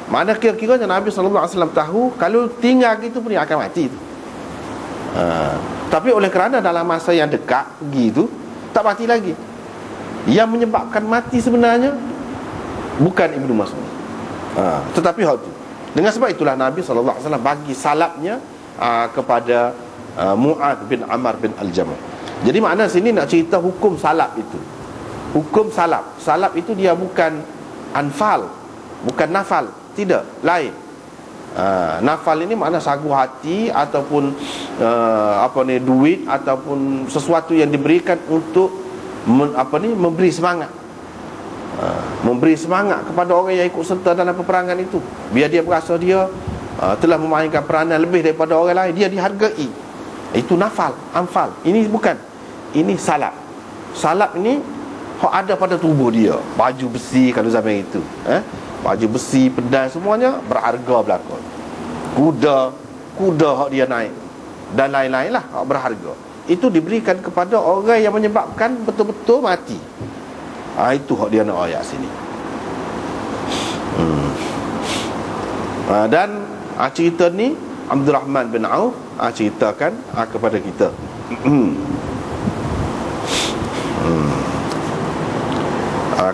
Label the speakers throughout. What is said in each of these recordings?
Speaker 1: Mana kira-kiranya Nabi SAW tahu kalau tinggal gitu pun dia akan mati tu. Tapi oleh kerana dalam masa yang dekat pergi tu, tak mati lagi. Yang menyebabkan mati sebenarnya bukan Ibnu Mas'ud, tetapi hal tu. Dengan sebab itulah Nabi SAW bagi salabnya kepada Mu'adz bin Amr bin Al-Jamal. Jadi makna sini nak cerita hukum salab itu. Hukum salab. Salab itu dia bukan anfal, bukan nafal. Tidak, lain. Nafal ini makna sagu hati ataupun duit ataupun sesuatu yang diberikan untuk memberi semangat. Memberi semangat kepada orang yang ikut serta dalam peperangan itu, biar dia berasa dia telah memainkan peranan lebih daripada orang lain, dia dihargai. Itu nafal, anfal. Ini bukan. Ini salab. Salab ini ada pada tubuh dia. Baju besi kalau zaman itu, baju besi, pedang, semuanya berharga belakang. Kuda hak dia naik dan lain-lain lah, hak berharga. Itu diberikan kepada orang yang menyebabkan betul-betul mati. Itu hak dia nak ayat sini. Dan cerita ni Abdul Rahman bin Auf ceritakan kepada kita.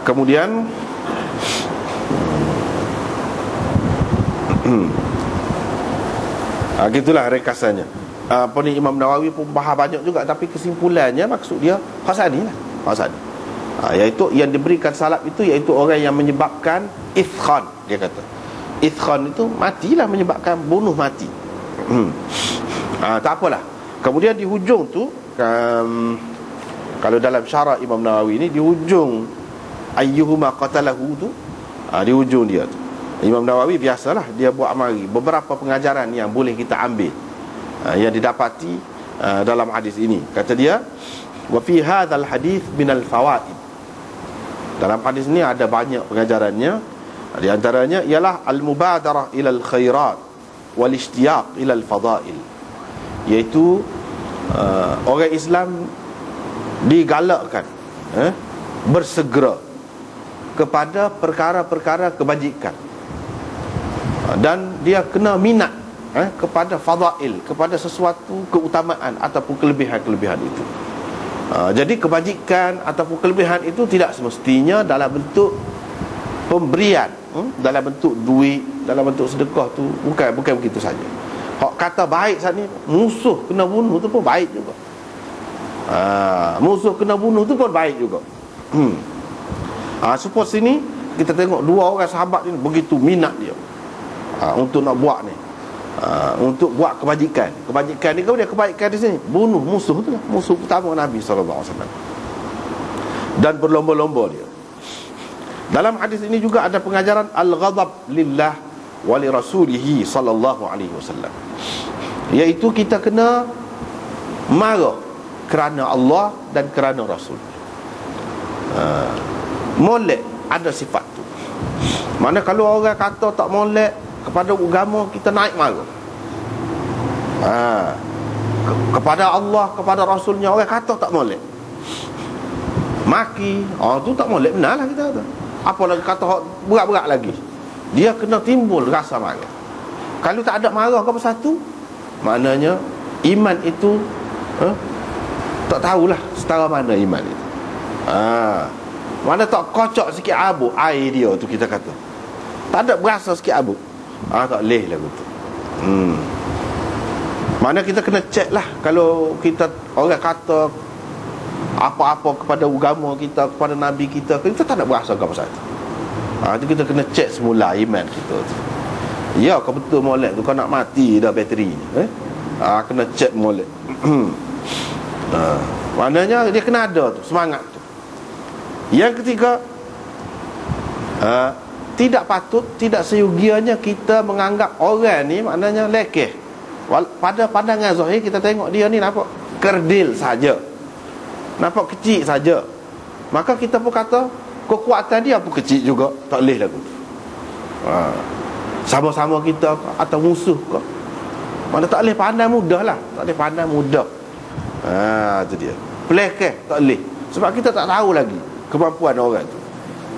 Speaker 1: Kemudian gitulah rekasannya. Imam Nawawi pun bahas banyak juga, tapi kesimpulannya maksud dia Hasani lah, Hasani. Iaitu yang diberikan salab itu iaitu orang yang menyebabkan ithkhan. Dia kata ithkhan itu matilah, menyebabkan bunuh mati. Tak apalah. Kemudian di hujung tu, kalau dalam syarah Imam Nawawi ni, di hujung ayyuhuma qatalahu tu, di hujung dia tu, Imam Nawawi biasalah dia buat mari beberapa pengajaran yang boleh kita ambil, yang didapati dalam hadis ini. Kata dia, wa fi hadzal hadis minal fawaid. Dalam hadis ni ada banyak pengajarannya. Di antaranya ialah al-mubadarah ilal khairat wal ishtiyaq ilal fadail. Iaitu orang Islam digalakkan bersegera kepada perkara-perkara kebajikan, dan dia kena minat kepada fadail, kepada sesuatu keutamaan ataupun kelebihan-kelebihan itu. Jadi kebajikan ataupun kelebihan itu tidak semestinya dalam bentuk pemberian, dalam bentuk duit, dalam bentuk sedekah tu, bukan begitu saja. Hak kata baik saat ni, musuh kena bunuh tu pun baik juga. Musuh kena bunuh tu pun baik juga. Suppose sini kita tengok dua orang sahabat ni begitu minat dia untuk nak buat ni, untuk buat kebajikan. Kebajikan ni, kemudian kebaikan di sini bunuh musuh tu lah, musuh utama Nabi SAW, dan berlomba-lomba dia. Dalam hadis ini juga ada pengajaran al-ghadab lillah wa li rasulihi sallallahu alaihi wasallam, iaitu kita kena marah kerana Allah dan kerana Rasul. Molek ada sifat tu. Mana kalau orang kata tak molek kepada agama, kita naik marah. Kepada Allah, kepada Rasulnya orang kata tak molek, maki, tu tak molek, benar lah kita kata. Apa lagi kata berat-berat lagi, dia kena timbul rasa marah. Kalau tak ada marah ke apa satu, maknanya iman itu tak tahulah setara mana iman itu. Mana tak kocok sikit abu air dia tu, kita kata tak ada berasa sikit abu, tak leh lah betul. Mana kita kena cek lah. Kalau kita orang kata apa-apa kepada agama kita, kepada Nabi kita, kita tak nak berasa ke apa satu. Itu kita kena cek semula iman kita tu. Ya, kau betul molek tu, kau nak mati dah bateri ni, kena cek molek. Maknanya dia kena ada tu semangat tu. Yang ketiga, tidak patut, tidak seyogianya kita menganggap orang ni maknanya lekeh. Pada pandangan zahir kita tengok dia ni nampak kerdil saja, nampak kecil saja, maka kita pun kata kekuatan dia pun kecil juga, tak boleh lagu tu. Sama-sama kita atau musuh ke, mana tak boleh pandang mudah lah, tak boleh pandang mudah. Itu dia, pelekeh tak boleh, sebab kita tak tahu lagi kemampuan orang tu.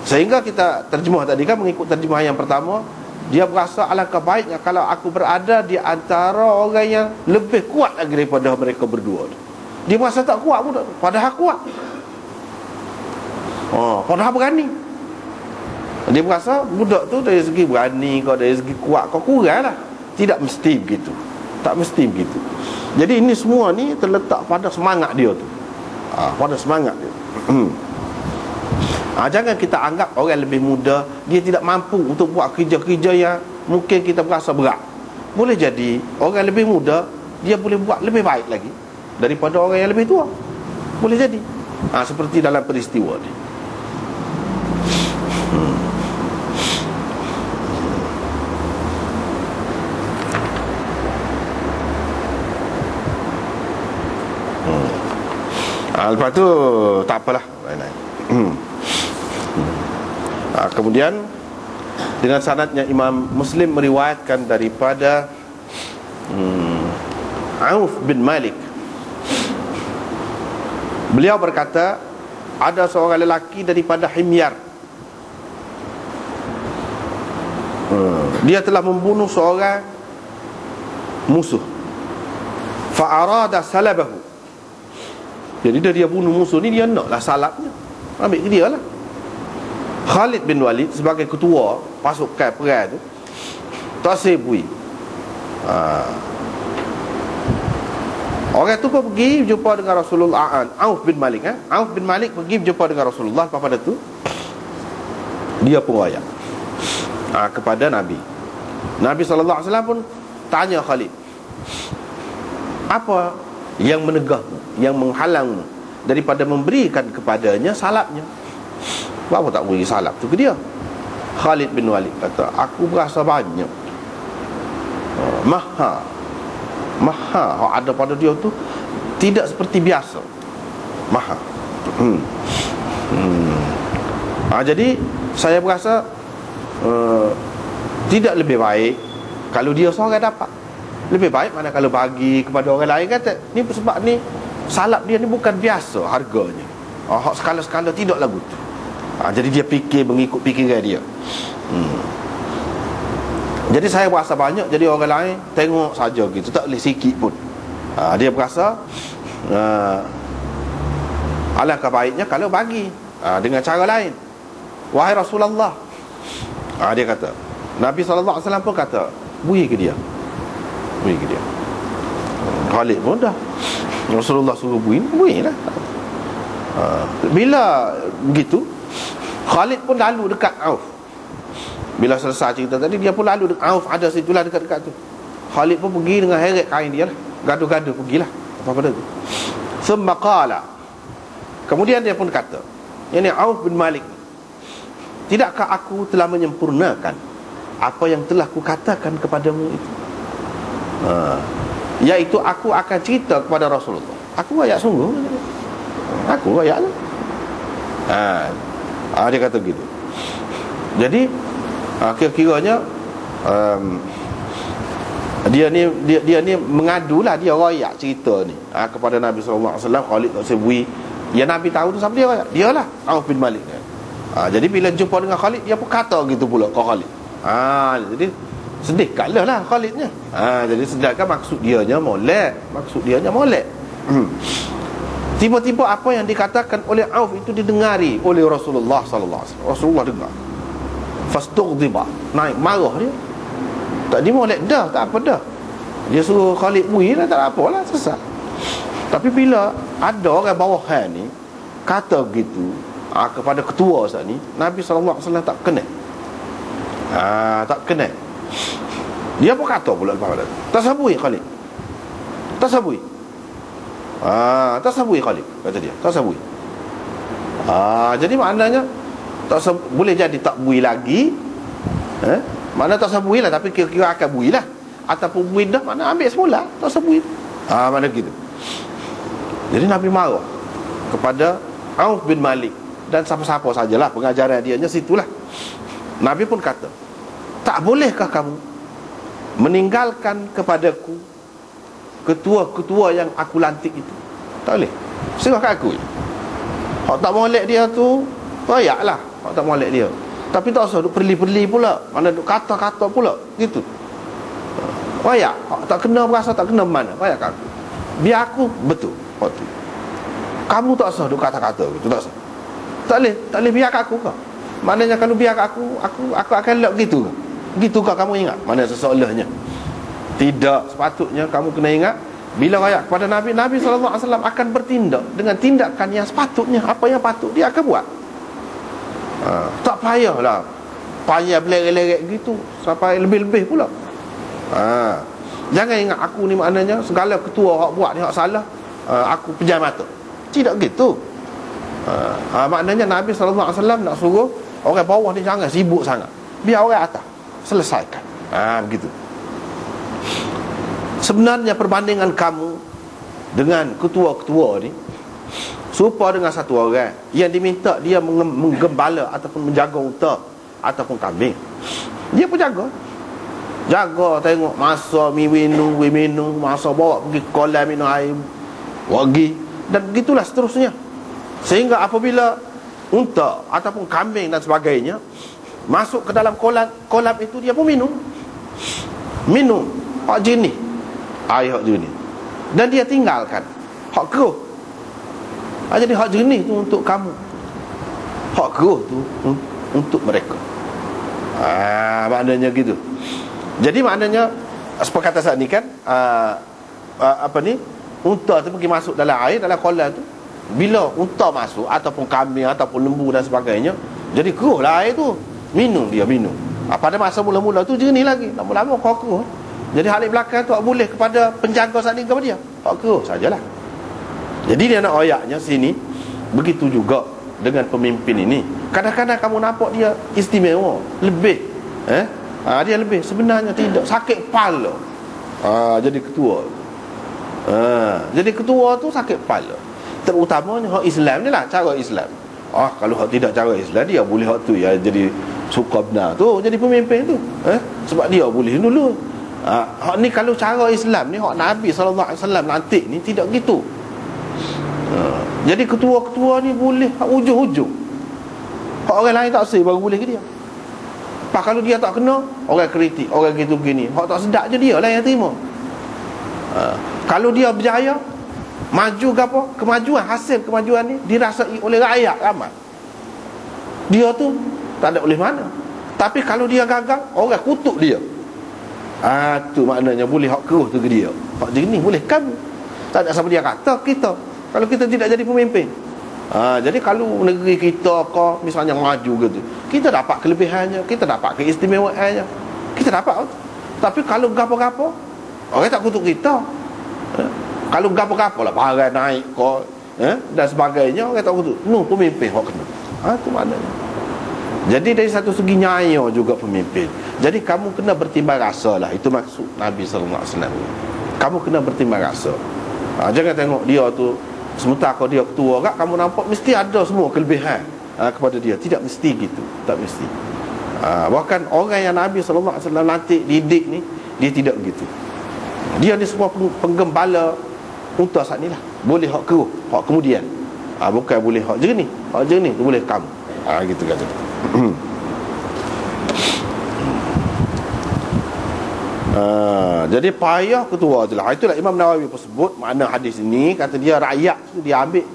Speaker 1: Sehingga kita terjemah tadi kan, mengikut terjemah yang pertama, Dia berasa alangkah baiknya kalau aku berada di antara orang yang lebih kuat lagi daripada mereka berdua. Dia merasa tak kuat pun, padahal kuat. Padahal berani. Dia berasa budak tu dari segi berani kau, dari segi kuat kau kurang lah. Tidak mesti begitu. Tak mesti begitu. Jadi ini semua ni terletak pada semangat dia tu. Pada semangat dia. Jangan kita anggap orang lebih muda dia tidak mampu untuk buat kerja-kerja yang mungkin kita berasa berat. Boleh jadi orang lebih muda dia boleh buat lebih baik lagi daripada orang yang lebih tua. Boleh jadi. Seperti dalam peristiwa ni. Lepas tu tak apalah. Kemudian dengan sanadnya Imam Muslim meriwayatkan daripada Auf bin Malik. Beliau berkata, ada seorang lelaki daripada Himyar. Dia telah membunuh seorang musuh. Fa'arada salabahu. Jadi dia bunuh musuh ni, dia naklah salabnya, ambil ke dia lah. Khalid bin Walid sebagai ketua pasukan perang tu tak sebui. Orang tu pun pergi berjumpa dengan Rasulullah. Auf bin Malik Auf bin Malik pergi berjumpa dengan Rasulullah. Pada tu dia pun royak kepada Nabi. Nabi SAW pun tanya Khalid, apa yang menegahmu, yang menghalangmu daripada memberikan kepadanya salabnya? Kenapa tak beri salab tu ke dia? Khalid bin Walid kata, aku berasa banyak Maha yang ada pada dia tu tidak seperti biasa. Maha. Jadi saya berasa tidak lebih baik kalau dia seorang dapat. Lebih baik mana kalau bagi kepada orang lain. Kata ni sebab ni salab dia ni bukan biasa harganya. Skala-skala tidak lagu tu. Jadi dia fikir mengikut fikiran dia. Jadi saya berasa banyak, jadi orang lain tengok saja gitu, tak boleh sikit pun. Dia berasa alangkah baiknya kalau bagi dengan cara lain. Wahai Rasulullah, dia kata, Nabi SAW pun kata, beri ke dia. Khalid pun dah, Rasulullah suruh beri lah. Bila begitu, Khalid pun lalu dekat Auf. Bila selesai cerita tadi, dia pun lalu dekat Auf, ada situlah dekat-dekat tu. Khalid pun pergi dengan heret kain dia lah, gaduh-gaduh pergilah apa-apa tu. Thumma qala, kemudian dia pun kata, ini Auf bin Malik, tidakkah aku telah menyempurnakan apa yang telah kukatakan kepadamu itu? Iaitu aku akan cerita kepada Rasulullah. Aku rakyat sungguh. Aku rakyat lah. Dia kata begitu. Jadi kira-kiranya dia ni mengadulah, dia rakyat cerita ni kepada Nabi SAW. Khalid tak sebui. Ya Nabi tahu tu siapa dia rakyat? Dialah Auf bin Malik. Jadi bila jumpa dengan Khalid, dia pun kata gitu pula ke Khalid. Jadi sedih kalah Khalidnya. Jadi sedangkan maksud dianya molek. Tiba-tiba apa yang dikatakan oleh Auf itu didengari oleh Rasulullah sallallahu alaihi wasallam. Rasulullah dengar. Fastughdiba, naik marah dia. Tak dimolek dah, tak apa dah. Dia suruh Khalid bui lah, tak apalah, selesai. Tapi bila ada orang bawahan ni kata begitu kepada ketua saat ni, Nabi sallallahu alaihi wasallam tak kena. Tak kena. Dia pun kata pula lepas pada, tasabui Khalid, tasabui. Tasabui Khalid, kata dia, tasabui. Jadi maknanya boleh jadi tak bui lagi. Mana tasabui lah, tapi kira-kira akan bui lah. Ataupun bui dah, mana ambil semula tasabui. Mana gitu. Jadi Nabi marah kepada Auf bin Malik dan siapa-siapa sajalah pengajaran dia nya situlah. Nabi pun kata, tak bolehkah kamu meninggalkan kepadaku ketua-ketua yang aku lantik itu? Tak boleh. Serahkan aku je. Hak tak molek dia tu royak lah. Hak tak molek dia. Tapi tak usah duk perli-perli pula, mana duk kata-kata pula gitu. Wayak tak kena berasa, tak kena mana, wayak aku. Biar aku betul waktu. Kamu tak usah duk kata-kata gitu, tak usah. Tak boleh biar aku kau. Maknanya kalau biar aku akan elok gitu ke? Gitu kau kamu ingat? Mana seseolahnya. Tidak, sepatutnya kamu kena ingat bila wayak kepada Nabi SAW akan bertindak dengan tindakan yang sepatutnya, apa yang patut dia akan buat. Tak payahlah payah belerek-lerek gitu sampai lebih-lebih pula. Jangan ingat aku ni maknanya segala ketua hak buat ni hak salah, aku pejam mata. Tidak gitu. Maknanya Nabi SAW nak suruh orang bawah ni jangan sibuk sangat, biar orang atas selesaikan. Begitu. Sebenarnya perbandingan kamu dengan ketua-ketua ni serupa dengan satu orang yang diminta dia menggembala ataupun menjaga unta ataupun kambing. Dia pun jaga tengok masa minum, masa bawa pergi kolam minum air, wagi, dan begitulah seterusnya. Sehingga apabila unta ataupun kambing dan sebagainya masuk ke dalam kolam itu, dia pun minum hak jenis air hak jenis, dan dia tinggalkan hak keruh. Jadi hak jenis tu untuk kamu, hak keruh tu untuk mereka. Maknanya gitu. Jadi maknanya seperti kata saat ni kan, unta tu pergi masuk dalam air, dalam kolam tu. Bila unta masuk ataupun kambing ataupun lembu dan sebagainya, jadi keruh lah air tu. Minum. Pada masa mula-mula tu jernih lagi, lama-lama kau keruh. Jadi halik belakang tu tak boleh kepada penjaga saat ni kepada dia, hak keruh sajalah. Jadi dia nak ayatnya sini. Begitu juga dengan pemimpin ini. Kadang-kadang kamu nampak dia istimewa, lebih dia lebih, sebenarnya tidak, sakit kepala. Jadi ketua. Jadi ketua tu sakit kepala. Terutamanya hak Islam ni lah, cara Islam. Kalau hak tidak cara Islam, dia boleh hak tu ya jadi suka benar tu, jadi pemimpin tu. Sebab dia boleh dulu. Hak ni kalau cara Islam ni, hak Nabi SAW nanti ni tidak gitu. Jadi ketua-ketua ni boleh hak ujung-ujung. Hak orang lain tak say baru boleh ke dia. Kalau dia tak kena, orang kritik, orang gitu begini, hak tak sedap je dia lah yang terima. Kalau dia berjaya, maju ke apa, kemajuan, hasil kemajuan ni dirasai oleh rakyat ramai, dia tu tak ada oleh mana. Tapi kalau dia gagal, orang kutuk dia. Tu maknanya boleh hak keruh tu ke dia, hak jenis boleh kamu. Tak ada sama dia kata kita, kalau kita tidak jadi pemimpin. Jadi kalau negeri kita misalnya maju gitu, kita dapat kelebihannya, kita dapat keistimewaannya, kita dapat. Tapi kalau gapo-gapo, orang tak kutuk kita. Kalau gapo-gapo lah, barang naik dan sebagainya, orang tak kutuk. Pemimpin hak kena. Itu maknanya. Jadi dari satu segi nyaya juga pemimpin. Jadi kamu kena bertimbang rasa lah. Itu maksud Nabi SAW. Kamu kena bertimbang rasa. Jangan tengok dia tu, sementara kalau dia ketua kak, kamu nampak mesti ada semua kelebihan kepada dia. Tidak mesti gitu. Tak mesti. Bahkan orang yang Nabi SAW nanti didik ni, dia tidak begitu. Dia ni semua penggembala unta saat ni lah. Boleh hak keruh, hak kemudian. Bukan boleh hak jernih. Hak jernih tu boleh kamu. Gitu kata. Jadi payah ketua je lah. Itulah Imam Nawawi pun sebut makna hadis ini. Kata dia rakyat tu dia ambil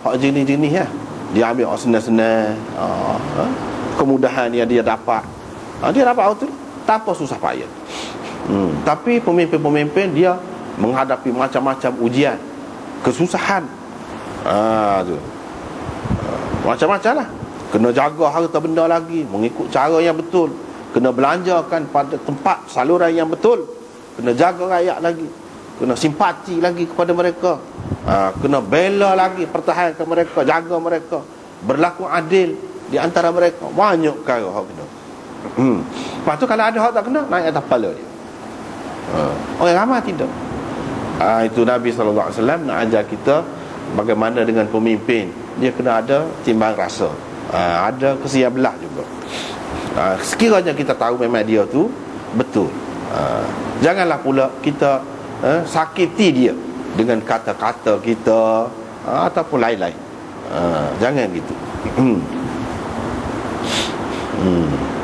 Speaker 1: hak jenis-jenis ya. Dia ambil hak senang-senang, kemudahan yang dia dapat. Dia dapat tu tanpa susah payah. Tapi pemimpin-pemimpin dia menghadapi macam-macam ujian, kesusahan. Macam-macam lah. Kena jaga harta benda lagi, mengikut cara yang betul. Kena belanjakan pada tempat saluran yang betul. Kena jaga rakyat lagi. Kena simpati lagi kepada mereka. Kena bela lagi, pertahankan mereka, jaga mereka. Berlaku adil di antara mereka. Banyak perkara hak kena. Lepas tu kalau ada hak tak kena, naik atas kepala dia. Orang ramai tidak. Itu Nabi SAW nak ajar kita bagaimana dengan pemimpin. Dia kena ada timbang rasa, ada kesia belah juga. Sekiranya kita tahu memang dia tu betul, janganlah pula kita sakiti dia dengan kata-kata kita ataupun lain-lain. Jangan gitu. hmm.